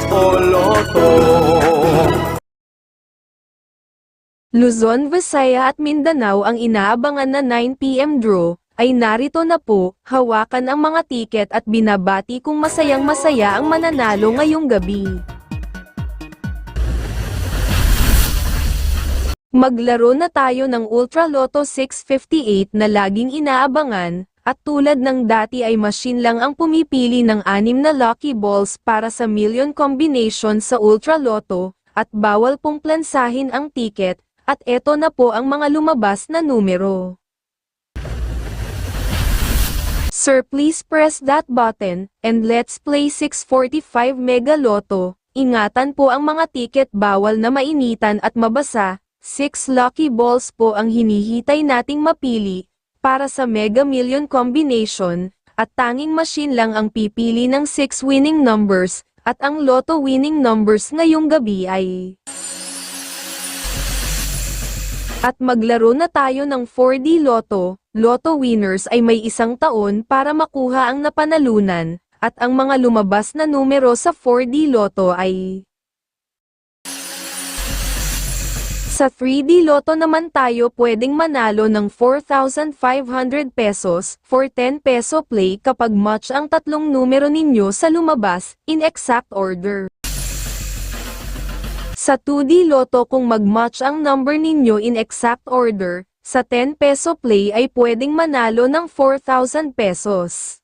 o Lotto. Luzon, Visaya at Mindanao ang inaabangan na 9 PM draw, ay narito na po, hawakan ang mga tiket at binabati kung masayang masaya ang mananalo ngayong gabi. Maglaro na tayo ng Ultra Lotto 658 na laging inaabangan, at tulad ng dati ay machine lang ang pumipili ng 6 na lucky balls para sa million combination sa Ultra Lotto, at bawal pong plansahin ang tiket, at eto na po ang mga lumabas na numero. Sir, please press that button, and let's play 645 Mega Lotto. Ingatan po ang mga tiket, bawal na mainitan at mabasa. 6 lucky balls po ang hinihintay nating mapili, para sa Mega Million Combination, at tanging machine lang ang pipili ng 6 winning numbers, at ang Lotto winning numbers ngayong gabi ay... At maglaro na tayo ng 4D Lotto. Lotto winners ay may 1 taon para makuha ang napanalunan, at ang mga lumabas na numero sa 4D Lotto ay... Sa 3D Lotto naman tayo pwedeng manalo ng 4,500 pesos for 10 peso play kapag match ang tatlong numero ninyo sa lumabas, in exact order. Sa 2D Lotto kung mag-match ang number ninyo in exact order, sa 10 peso play ay pwedeng manalo ng 4,000 pesos.